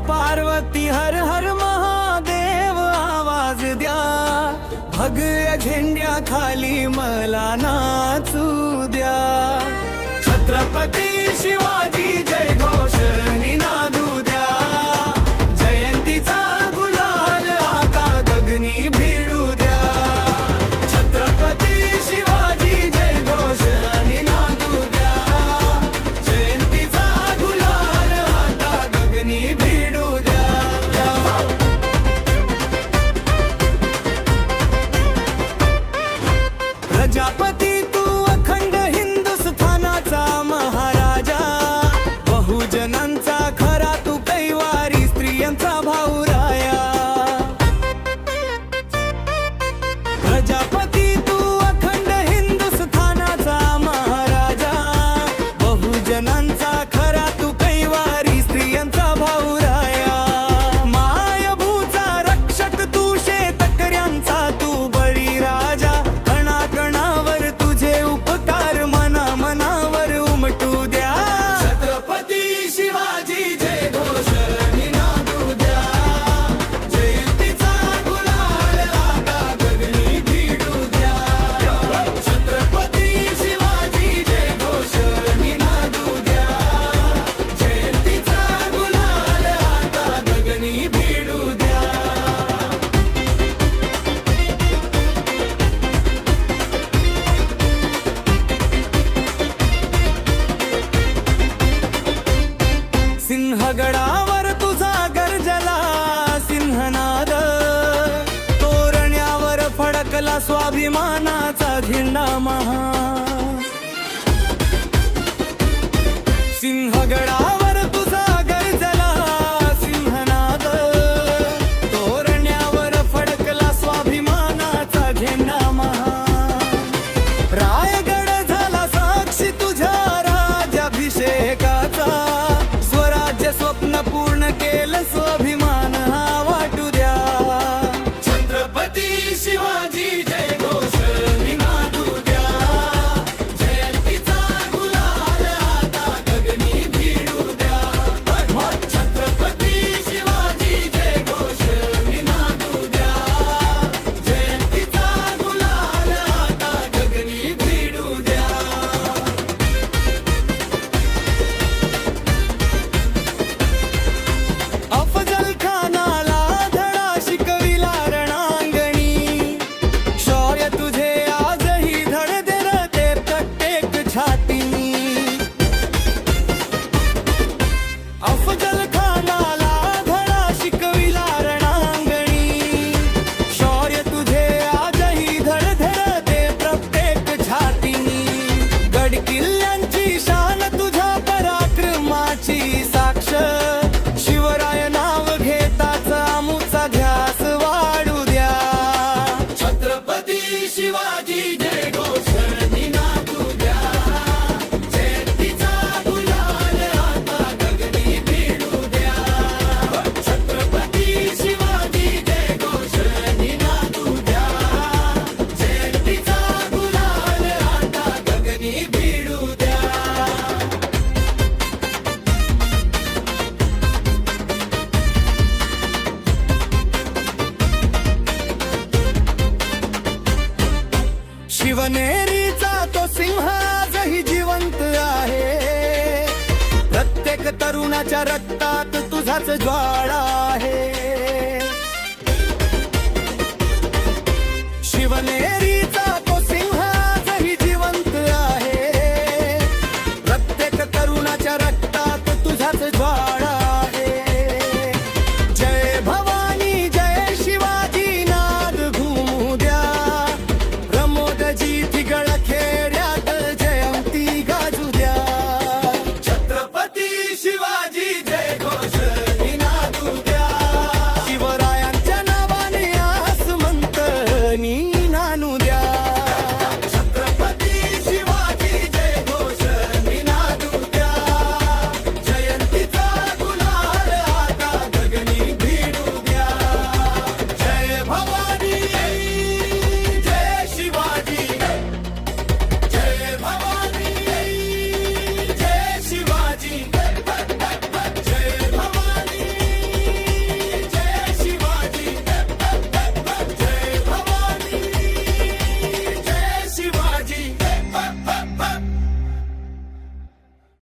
पार्वती हर हर महादेव आवाज द्या, भगव्या झेंड्या खाली मला नाचू द्या। छत्रपती शिवाजी जय घोष निनादू द्या, जयंतीचा गुलाल आता गगनी भिडू द्या। छत्रपती शिवाजी जय घोष निनादू द्या, जयंतीचा गुलाल आता गगनी भिडू द्या। प्रजापती तू अखंड हिंदुस्थानाचा महाराजा, बहुजनांचा खरा तू कैवारी, स्त्रियांचा भाऊ राया। प्रजापती तू अखंड हिंदुस्थानाचा महाराजा, बहुजनांचा खरा तू कैवारी, स्त्रियांचा भाऊ राया। मायभूचा रक्षक तू, शेतकऱ्यांचा तू बळीराजा, कणाकणावर तुझे उपकार मना मनावर उमटू द्या। छत्रपती शिवाजी जय घोष निनादू द्या, जयंतीचा गुलाल आता गगनी भिडू द्या। छत्रपती शिवाजी जय घोष निनादू द्या, जयंतीचा गुलाल आता गगनी भिडू द्या। सिंहगडावर तुझा गर्जला सिंहनाद, तोरण्यावर फडकला स्वाभिमानाचा झेंडा महा। सिंहगडावर तुझा गर्जला सिंहनाद, तोरण्यावर फडकला स्वाभिमानाचा झेंडा महा। रायगड झाला साक्षी तुझ्या राज्याभिषेकाचा, स्वराज्य स्वप्न पूर्ण केलं, स्वाभिमान हा वाटू द्या। छत्रपती शिवाजी जय घोष निनादू द्या, जयंतीचा गुलाल आता गगनी भिडू द्या। छत्रपती शिवाजी जय घोष निनादू द्या, जयंतीचा गुलाल आता गगनी भिडू द्या। अफजल खानाला धडा शिकविला रणांगणी, शौर्य तुझे आजही धडधडते प्रत्येक छातीनी। अफजल खानाला धडा शिकविला रणांगणी, शौर्य तुझे आजही धडधडते प्रत्येक छातीनी। गड किल्ल्यांची शान तुझ्या पराक्रमाची साक्ष, शिवराय नाव घेताच आमुचा ध्यास वाढू द्या। छत्रपती शिवाजी जय घोष निनादू द्या, जयंतीचा गुलाल आता गगनी भिडू द्या। छत्रपती शिवाजी जय घोष निनादू द्या, जयंतीचा गुलाल आता गगनी भिडू द्या। शिवनेरीचा तो सिंह आजही जिवंत आहे, प्रत्येक तरुणाच्या रक्तात तुझाच ज्वाळा आहे।